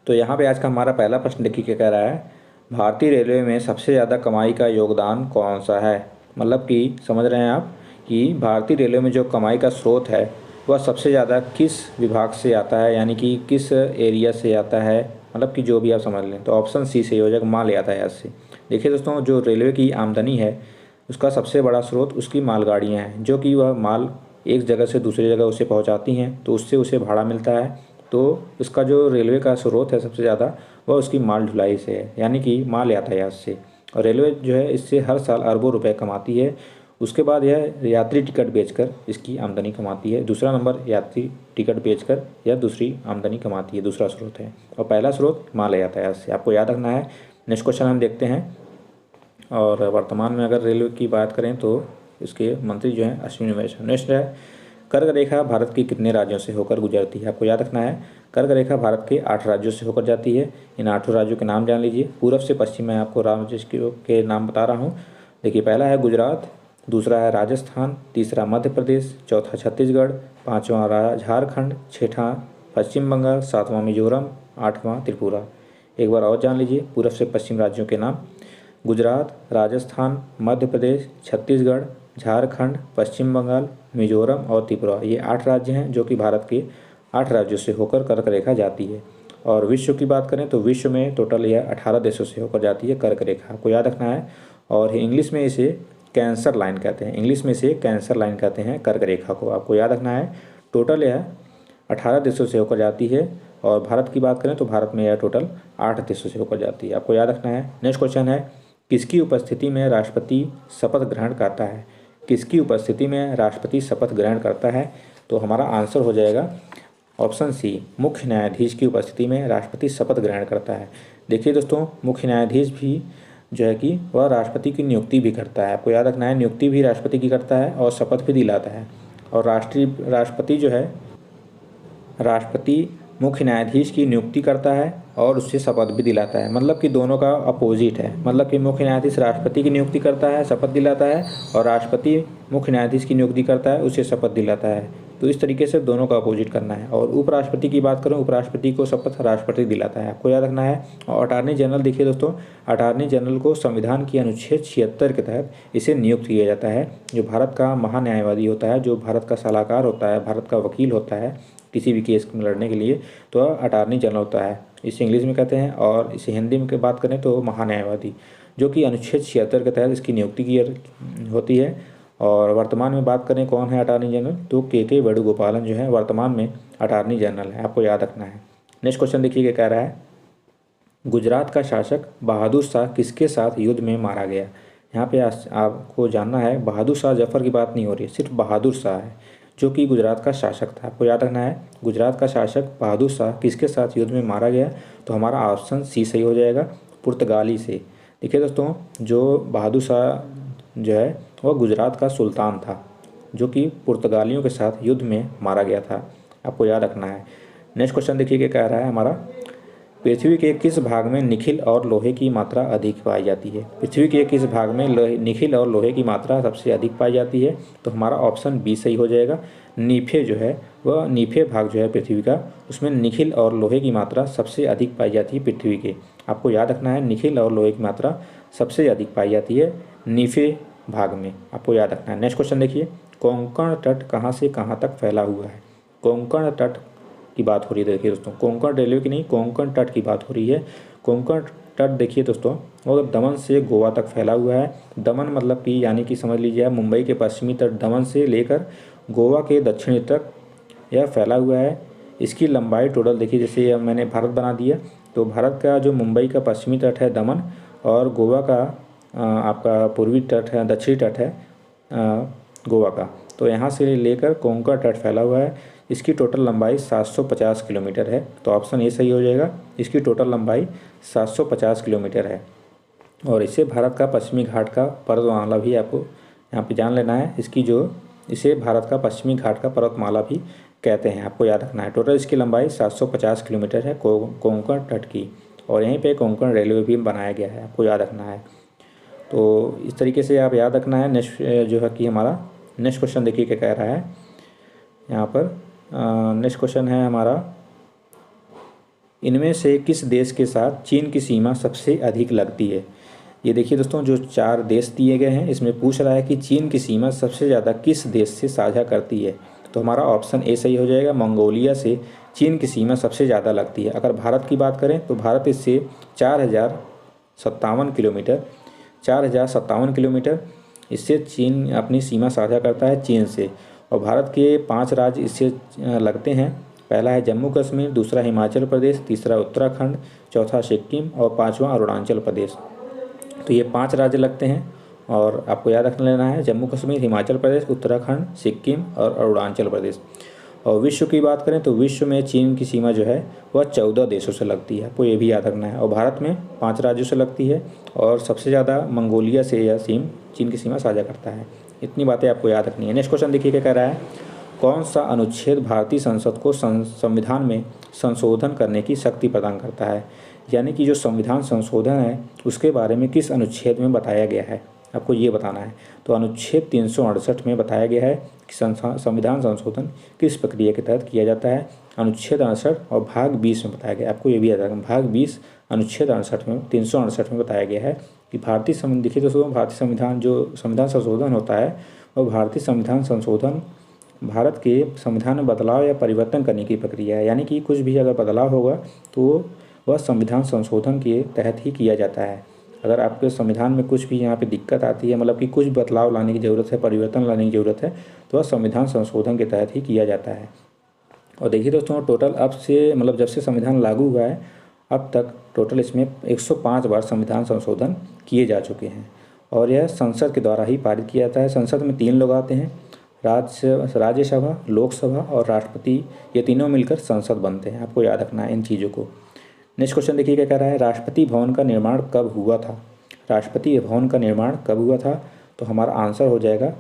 तो यहाँ पे आज का हमारा पहला प्रश्न देखिए क्या कह रहा है, भारतीय रेलवे में सबसे ज़्यादा कमाई का योगदान कौन सा है। मतलब कि समझ रहे हैं आप कि भारतीय रेलवे में जो कमाई का स्रोत है वह सबसे ज़्यादा किस विभाग से आता है, यानी कि किस एरिया से आता है। मतलब कि जो भी आप समझ लें, तो ऑप्शन सी सही हो जाएगा, माल यातायात से। देखिए दोस्तों, जो रेलवे की आमदनी है उसका सबसे बड़ा स्रोत उसकी मालगाड़ियाँ हैं, जो कि वह माल एक जगह से दूसरी जगह उसे पहुँचाती हैं, तो उससे उसे भाड़ा मिलता है। तो इसका जो रेलवे का स्रोत है सबसे ज़्यादा वह उसकी माल ढुलाई से है, यानी कि माल यातायात से। और रेलवे जो है इससे हर साल अरबों रुपए कमाती है। उसके बाद यह यात्री टिकट बेचकर इसकी आमदनी कमाती है। दूसरा नंबर यात्री टिकट बेचकर यह दूसरी आमदनी कमाती है, दूसरा स्रोत है। और पहला स्रोत माल यातायात से, आपको याद रखना है। नेक्स्ट क्वेश्चन हम देखते हैं। और वर्तमान में अगर रेलवे की बात करें तो इसके मंत्री जो हैं अश्विनी वैष्णव। नेक्स्ट है, कर्क रेखा भारत के कितने राज्यों से होकर गुजरती है। आपको याद रखना है, कर्क रेखा भारत के 8 राज्यों से होकर जाती है। इन 8 राज्यों के नाम जान लीजिए। पूर्व से पश्चिम में आपको राज्य के नाम बता रहा हूँ। देखिए, पहला है गुजरात, दूसरा है राजस्थान, तीसरा मध्य प्रदेश, चौथा छत्तीसगढ़, पाँचवा झारखंड, छठा पश्चिम बंगाल, सातवां मिजोरम, आठवां त्रिपुरा। एक बार और जान लीजिए पूर्व से पश्चिम राज्यों के नाम, गुजरात, राजस्थान, मध्य प्रदेश, छत्तीसगढ़, झारखंड, पश्चिम बंगाल, मिजोरम और त्रिपुरा। ये 8 राज्य हैं जो कि भारत के 8 राज्यों से होकर कर्क रेखा जाती है। और विश्व की बात करें तो विश्व में टोटल यह 18 देशों से होकर जाती है कर्क रेखा, आपको याद रखना है। और इंग्लिश में इसे कैंसर लाइन कहते हैं, इंग्लिश में इसे कैंसर लाइन कहते हैं कर्क रेखा को, आपको याद रखना है। टोटल यह 18 देशों से होकर जाती है। और भारत की बात करें तो भारत में यह टोटल 8 देशों से होकर जाती है, आपको याद रखना है। नेक्स्ट क्वेश्चन है, किसकी उपस्थिति में राष्ट्रपति शपथ ग्रहण करता है। किसकी उपस्थिति में राष्ट्रपति शपथ ग्रहण करता है, तो हमारा आंसर हो जाएगा ऑप्शन सी, मुख्य न्यायाधीश की उपस्थिति में राष्ट्रपति शपथ ग्रहण करता है। देखिए दोस्तों, मुख्य न्यायाधीश भी जो है कि वह राष्ट्रपति की नियुक्ति भी करता है, आपको याद रखना है। नियुक्ति भी राष्ट्रपति की करता है और शपथ भी दिलाता है। और राष्ट्रपति जो है, राष्ट्रपति मुख्य न्यायाधीश की नियुक्ति करता है और उससे शपथ भी दिलाता है। मतलब कि दोनों का अपोजिट है। मतलब कि मुख्य न्यायाधीश राष्ट्रपति की नियुक्ति करता है, शपथ दिलाता है, और राष्ट्रपति मुख्य न्यायाधीश की नियुक्ति करता है, उसे शपथ दिलाता है। तो इस तरीके से दोनों का अपोजिट करना है। और उपराष्ट्रपति की बात करें, उपराष्ट्रपति को शपथ राष्ट्रपति दिलाता है, आपको याद रखना है। और अटॉर्नी जनरल, देखिए दोस्तों, अटॉर्नी जनरल को संविधान की अनुच्छेद 76 के तहत इसे नियुक्त किया जाता है, जो भारत का महान्यायवादी होता है, जो भारत का सलाहकार होता है, भारत का वकील होता है किसी भी केस में लड़ने के लिए, तो अटॉर्नी जनरल होता है, इसे इंग्लिश में कहते हैं। और इसे हिंदी में बात करें तो महान्यायवादी, जो कि अनुच्छेद 76 के तहत इसकी नियुक्ति की होती है। और वर्तमान में बात करें कौन है अटॉर्नी जनरल, तो के वेणुगोपालन जो है वर्तमान में अटॉर्नी जनरल है, आपको याद रखना है। नेक्स्ट क्वेश्चन देखिए क्या कह रहा है, गुजरात का शासक बहादुर शाह किसके साथ युद्ध में मारा गया। यहाँ पे आपको जानना है, बहादुर शाह जफर की बात नहीं हो रही है, सिर्फ बहादुर शाह है जो कि गुजरात का शासक था, आपको याद रखना है। गुजरात का शासक बहादुर शाह किसके साथ युद्ध में मारा गया, तो हमारा ऑप्शन सी सही हो जाएगा, पुर्तगाली से। देखिए दोस्तों, जो बहादुर शाह जो है वह गुजरात का सुल्तान था, जो कि पुर्तगालियों के साथ युद्ध में मारा गया था, आपको याद रखना है। नेक्स्ट क्वेश्चन देखिए क्या कह रहा है हमारा, पृथ्वी के किस भाग में निखिल और लोहे की मात्रा अधिक पाई जाती है। पृथ्वी के किस भाग में निखिल और लोहे की मात्रा सबसे अधिक पाई जाती है, तो हमारा ऑप्शन बी सही हो जाएगा। नीफे जो है वह नीफे भाग जो है पृथ्वी का, उसमें निखिल और लोहे की मात्रा सबसे अधिक पाई जाती है पृथ्वी के, आपको याद रखना है। निखिल और लोहे की मात्रा सबसे अधिक पाई जाती है नीफे भाग में, आपको याद रखना है। नेक्स्ट क्वेश्चन देखिए, कोंकण तट कहाँ से कहाँ तक फैला हुआ है। कोंकण तट की बात हो रही है, देखिए दोस्तों, कोंकण रेलवे की नहीं, कोंकण तट की बात हो रही है। कोंकण तट देखिए दोस्तों, वो दमन से गोवा तक फैला हुआ है। दमन मतलब कि यानी कि समझ लीजिए आप, मुंबई के पश्चिमी तट दमन से लेकर गोवा के दक्षिणी तक यह फैला हुआ है। इसकी लंबाई टोटल देखिए, जैसे मैंने भारत बना दिया, तो भारत का जो मुंबई का पश्चिमी तट है दमन, और गोवा का आपका पूर्वी तट है, दक्षिणी तट है गोवा का, तो यहाँ से लेकर कोंकण तट फैला हुआ है। इसकी टोटल लंबाई 750 किलोमीटर है, तो ऑप्शन ए सही हो जाएगा। इसकी टोटल लंबाई 750 किलोमीटर है। और इसे भारत का पश्चिमी घाट का पर्वतमाला भी आपको यहाँ पे जान लेना है। इसे भारत का पश्चिमी घाट का पर्वतमाला भी कहते हैं, आपको याद रखना है। टोटल इसकी लंबाई 750 किलोमीटर है कोंकण तट की। और यहीं पे कोंकण रेलवे भी बनाया गया है, आपको याद रखना है। तो इस तरीके से आप याद रखना है। नेक्स्ट जो है कि हमारा नेक्स्ट क्वेश्चन देखिए क्या कह रहा है यहाँ पर। नेक्स्ट क्वेश्चन है हमारा, इनमें से किस देश के साथ चीन की सीमा सबसे अधिक लगती है। ये देखिए दोस्तों, जो 4 देश दिए गए हैं इसमें पूछ रहा है कि चीन की सीमा सबसे ज़्यादा किस देश से साझा करती है। तो हमारा ऑप्शन ए सही हो जाएगा, मंगोलिया से चीन की सीमा सबसे ज़्यादा लगती है। अगर भारत की बात करें तो भारत इससे 4057 किलोमीटर इससे चीन अपनी सीमा साझा करता है चीन से। और भारत के 5 राज्य इससे लगते हैं। पहला है जम्मू कश्मीर, दूसरा हिमाचल प्रदेश, तीसरा उत्तराखंड, चौथा सिक्किम और पाँचवा अरुणाचल प्रदेश। तो ये 5 राज्य लगते हैं और आपको याद रखना लेना है जम्मू कश्मीर, हिमाचल प्रदेश, उत्तराखंड, सिक्किम और अरुणाचल प्रदेश। और विश्व की बात करें तो विश्व में चीन की सीमा जो है वह 14 देशों से लगती है, आपको ये भी याद रखना है। और भारत में 5 राज्यों से लगती है और सबसे ज़्यादा मंगोलिया से यह चीन की सीमा साझा करता है। इतनी बातें आपको याद रखनी है। नेक्स्ट क्वेश्चन देखिए क्या कह रहा है, कौन सा अनुच्छेद भारतीय संसद को संविधान में संशोधन करने की शक्ति प्रदान करता है। यानी कि जो संविधान संशोधन है उसके बारे में किस अनुच्छेद में बताया गया है, आपको ये बताना है। तो अनुच्छेद 368 में बताया गया है कि संविधान संशोधन किस प्रक्रिया के तहत किया जाता है। अनुच्छेद 68 और भाग 20 में बताया गया है, आपको ये भी याद रखना। भाग 20 अनुच्छेद 68 में 368 में बताया गया है कि भारतीय संविधान जो संविधान संशोधन होता है वह भारतीय संविधान संशोधन भारत के संविधान में बदलाव या परिवर्तन करने की प्रक्रिया है। यानी कि कुछ भी अगर बदलाव होगा तो वह संविधान संशोधन के तहत ही किया जाता है। अगर आपके संविधान में कुछ भी यहाँ पे दिक्कत आती है, मतलब कि कुछ बदलाव लाने की ज़रूरत है, परिवर्तन लाने की ज़रूरत है, तो वह संविधान संशोधन के तहत ही किया जाता है। और देखिए दोस्तों, टोटल अब से मतलब जब से संविधान लागू हुआ है अब तक टोटल इसमें 105 बार संविधान संशोधन किए जा चुके हैं और यह संसद के द्वारा ही पारित किया जाता है। संसद में 3 लोग आते हैं, राज्यसभा, लोकसभा और राष्ट्रपति, ये तीनों मिलकर संसद बनते हैं। आपको याद रखना है इन चीज़ों को। नेक्स्ट क्वेश्चन देखिए क्या कह रहा है, राष्ट्रपति भवन का निर्माण कब हुआ था। राष्ट्रपति भवन का निर्माण कब हुआ था, तो हमारा आंसर हो जाएगा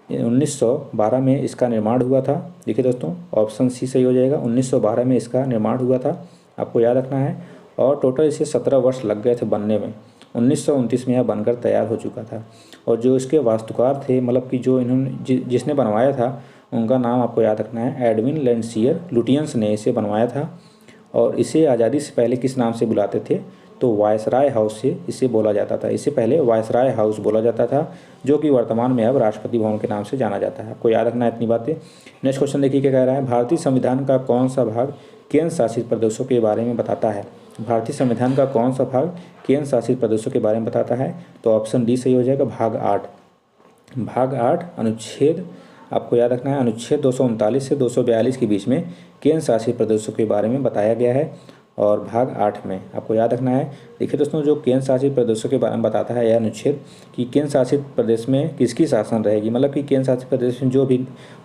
1912 में इसका निर्माण हुआ था। देखिए दोस्तों, ऑप्शन सी सही हो जाएगा, 1912 में इसका निर्माण हुआ था, आपको याद रखना है। और टोटल इसे 17 वर्ष लग गए थे बनने में। 1929 में यह बनकर तैयार हो चुका था। और जो इसके वास्तुकार थे, मतलब कि जो इन्होंने जिसने बनवाया था उनका नाम आपको याद रखना है, एडविन लैंडसियर लुटियंस ने इसे बनवाया था। और इसे आज़ादी से पहले किस नाम से बुलाते थे, तो वायसराय हाउस से इसे बोला जाता था। इससे पहले वायसराय हाउस बोला जाता था, जो कि वर्तमान में अब राष्ट्रपति भवन के नाम से जाना जाता है। आपको याद रखना है इतनी बातें। नेक्स्ट क्वेश्चन देखिए क्या कह रहा है, भारतीय संविधान का कौन सा भाग केंद्र शासित प्रदेशों के बारे में बताता है। भारतीय संविधान का कौन सा भाग केंद्र शासित प्रदेशों के बारे में बताता है, तो ऑप्शन डी सही हो जाएगा, भाग 8। भाग 8 अनुच्छेद आपको याद रखना है, अनुच्छेद 239 से 242 के बीच में केंद्र शासित प्रदेशों के बारे में बताया गया है और भाग 8 में आपको याद रखना है। देखिए दोस्तों, जो केंद्र शासित प्रदेशों के बारे में बताता है यह अनुच्छेद कि केंद्र शासित प्रदेश में किसकी शासन रहेगी, मतलब कि केंद्र शासित प्रदेश में जो भी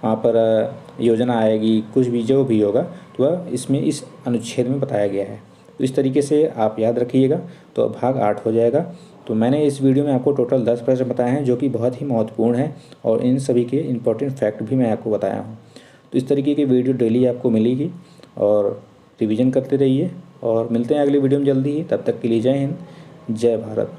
वहाँ पर योजना आएगी, कुछ भी जो भी होगा तो वह इसमें इस अनुच्छेद में बताया गया है। तो इस तरीके से आप याद रखिएगा, तो भाग 8 हो जाएगा। तो मैंने इस वीडियो में आपको टोटल 10 प्रश्न बताए हैं जो कि बहुत ही महत्वपूर्ण हैं और इन सभी के इंपॉर्टेंट फैक्ट भी मैं आपको बताया हूँ। तो इस तरीके की वीडियो डेली आपको मिलेगी और रिवीजन करते रहिए और मिलते हैं अगली वीडियो में जल्दी ही। तब तक के लिए जय हिंद, जय भारत।